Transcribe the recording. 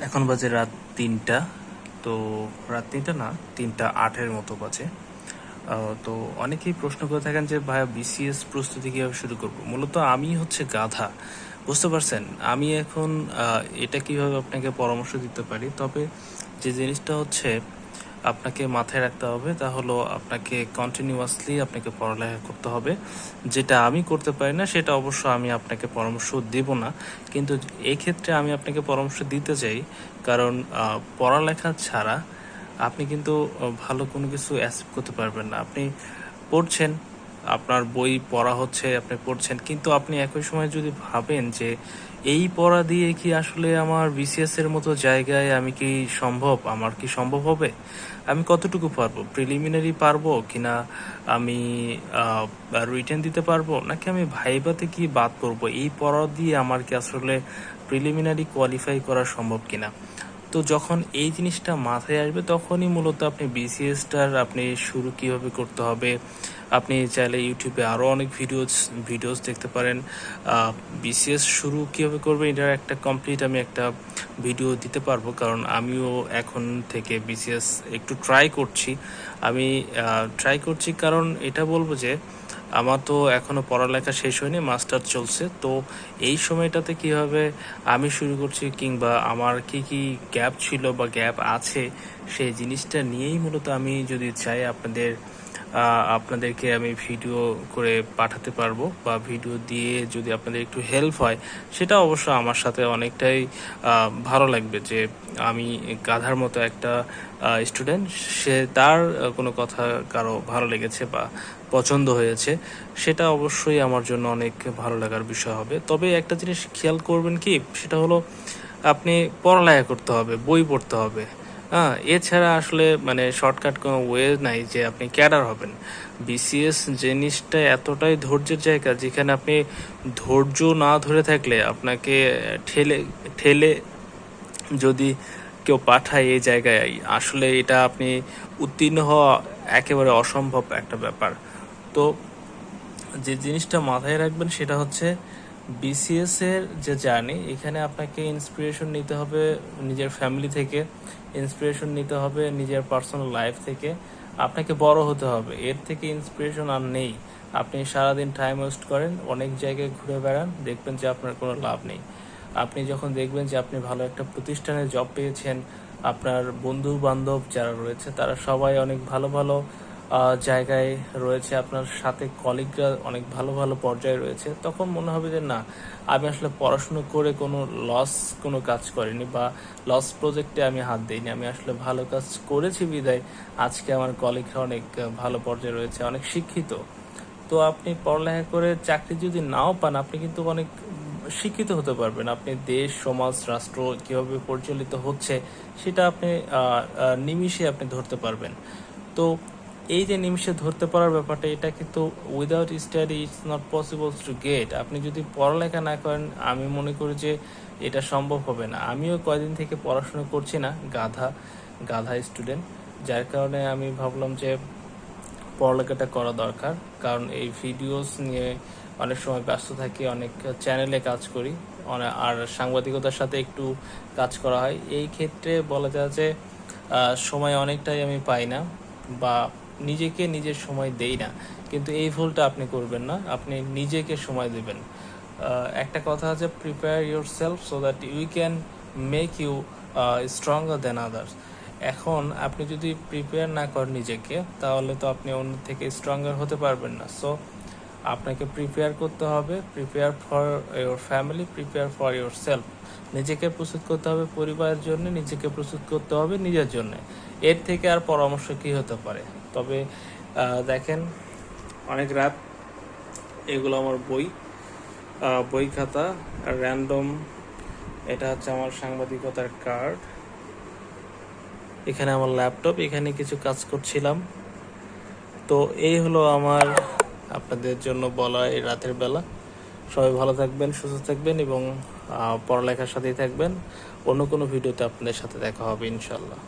এখন বাজে রাত ৩টা। তো রাত ৩টা না, ৩টা ৮-এর মতো বাজে। তো অনেকেই প্রশ্ন করে থাকেন যে ভাইয়া বিসিএস প্রস্তুতি কীভাবে শুরু করব। মূলত আমি হচ্ছে গাধা, বুঝতে পারছেন। আমি এখন এটা কিভাবে আপনাকে পরামর্শ দিতে পারি, তবে যে জিনিসটা হচ্ছে আপনাকে মাথায় রাখতে হবে তা হলো আপনাকে কন্টিনিউয়াসলি আপনাকে পড়ালেখা করতে হবে। যেটা আমি করতে পারি না সেটা অবশ্য আমি আপনাকে পরামর্শ দেব না, কিন্তু এই ক্ষেত্রে আমি আপনাকে পরামর্শ দিতে চাই। কারণ পড়ালেখা ছাড়া আপনি কিন্তু ভালো কোনো কিছু অ্যাচিভ করতে পারবেন না। আপনি পড়ছেন, আপনার বই পড়া হচ্ছে, আপনি পড়ছেন, কিন্তু আপনি একই সময় যদি ভাবেন যে এই পড়া দিয়ে কি আসলে আমার বিসিএস এর মতো জায়গায় আমি কি সম্ভব, আমার কি সম্ভব হবে, আমি কতটুকু পারবো, প্রিলিমিনারি পারবো কিনা, আমি রিটেন দিতে পারবো নাকি আমি ভাইভাতে কি বাদ পড়বো, এই পড়া দিয়ে আমার কি আসলে প্রিলিমিনারি কোয়ালিফাই করা সম্ভব কিনা। তো যখন এই জিনিসটা মাথায় আসবে তখনই মূলত আপনি বিসিএসটার আপনি শুরু কিভাবে করতে হবে, আপনি চাইলে ইউটিউবে আরও অনেক ভিডিওস দেখতে পারেন। বিসিএস শুরু কিভাবে করবে এটার একটা কমপ্লিট আমি একটা ভিডিও দিতে পারবো, কারণ আমিও এখন থেকে বিসিএস একটু ট্রাই করছি কারণ এটা বলবো যে আমার তো এখনও পড়ালেখা শেষ হয়নি, মাস্টার চলছে। তো এই সময়টাতে কিভাবে আমি শুরু করছি কিংবা আমার কি কি গ্যাপ ছিল বা গ্যাপ আছে সেই জিনিসটা নিয়েই মূলত আমি যদি চাই আপনাদেরকে আমি ভিডিও করে পাঠাতে পারবো, বা ভিডিও দিয়ে যদি আপনাদের একটু হেল্প হয় সেটা অবশ্য আমার সাথে অনেকটাই ভালো লাগবে। যে আমি গাধার মতো একটা স্টুডেন্ট, সে তার কোনো কথা কারো ভালো লেগেছে বা পছন্দ হয়েছে, সেটা অবশ্যই আমার জন্য অনেক ভালো লাগার বিষয় হবে। তবে একটা জিনিস খেয়াল করবেন কি, সেটা হলো আপনি পড়ালেখা করতে হবে, বই পড়তে হবে। হ্যাঁ, এছাড়া আসলে মানে শর্টকাট কোনো ওয়ে নাই যে আপনি ক্যাডার হবেন। বিসিএস জিনিসটা এতটাই ধৈর্যের জায়গা, যেখানে আপনি ধৈর্য না ধরে থাকলে আপনাকে ঠেলে ঠেলে যদি কেউ পাঠায় এই জায়গায়, আসলে এটা আপনি উত্তীর্ণ হওয়া একেবারে অসম্ভব একটা ব্যাপার। তো যে জিনিসটা মাথায় রাখবেন সেটা হচ্ছে বিসিএস এর যে জার্নি, এখানে আপনাকে ইন্সপিরেশন নিতে হবে নিজের ফ্যামিলি থেকে, ইন্সপিরেশন নিতে হবে নিজের পার্সোনাল লাইফ থেকে, আপনাকে বড় হতে হবে। এর থেকে ইন্সপিরেশন আর নেই। আপনি সারাদিন টাইম ওয়েস্ট করেন, অনেক জায়গায় ঘুরে বেড়ান, দেখবেন যে আপনার কোনো লাভ নেই। আপনি যখন দেখবেন যে আপনি ভালো একটা প্রতিষ্ঠানে জব পেয়েছেন, আপনার বন্ধু বান্ধব যারা রয়েছে তারা সবাই অনেক ভালো ভালো জায়গায় রয়েছে, আপনার সাথে কলিগরা অনেক ভালো ভালো পর্যায়ে রয়েছে, তখন মনে হবে যে না, আমি আসলে পড়াশুনো করে কোনো কাজ করিনি বা লস প্রজেক্টে আমি হাত দিইনি, আমি আসলে ভালো কাজ করেছি বিদায় আজকে আমার কলিগরা অনেক ভালো পর্যায়ে রয়েছে, অনেক শিক্ষিত। তো আপনি পড়ালেখা করে চাকরি যদি নাও পান, আপনি কিন্তু অনেক শিক্ষিত হতে পারবেন। আপনি দেশ, সমাজ, রাষ্ট্র কিভাবে পরিচালিত হচ্ছে সেটা আপনি নিমিষে আপনি ধরতে পারবেন। তো এই যে নিমিষে ধরতে পারার ব্যাপারটা, এটা কিন্তু without study it's not possible to get. আপনি যদি পড়ালেখা না করেন, আমি মনে করি যে এটা সম্ভব হবে না। আমিও কয়দিন থেকে পড়াশোনা করছি না, গাধা স্টুডেন্ট, যার কারণে আমি ভাবলাম যে পড়ালেখাটা করা দরকার। কারণ এই ভিডিওস নিয়ে অনেক সময় ব্যস্ত থাকি, অনেক চ্যানেলে কাজ করি, আর সাংবাদিকতার সাথে একটু কাজ করা হয়। এই ক্ষেত্রে বলা যায় যে সময় অনেকটাই আমি পাই না বা নিজের সময় দেই না। কিন্তু এই ভুলটা আপনি করবেন না, আপনি নিজেকে সময় দেবেন। একটা কথা আছে, prepare yourself so that you can make you stronger than others. এখন আপনি যদি প্রিপেয়ার না করেন নিজেকে, তাহলে তো আপনি অন্য থেকে স্ট্রঙ্গার হতে পারবেন না। সো আপনাকে প্রিপেয়ার করতে হবে, prepare for your family, prepare for your self. নিজেকে প্রস্তুত করতে হবে পরিবারের জন্য, নিজেকে প্রস্তুত করতে হবে নিজের জন্য। এর থেকে আর পরামর্শ কি হতে পারে। তবে দেখেন, অনেক রাত, এগুলো আমার বই খাতা, র্যান্ডম, এটা হচ্ছে আমার সাংবাদিকতার কার্ড, এখানে আমার ল্যাপটপ, এখানে কিছু কাজ করছিলাম। তো এই হলো আমার আপনাদের জন্য বলা এই রাতের বেলা। সবাই ভালো থাকবেন, সুস্থ থাকবেন এবং পড়ালেখার সাথেই থাকবেন। অন্য কোনো ভিডিওতে আপনাদের সাথে দেখা হবে ইনশাল্লাহ।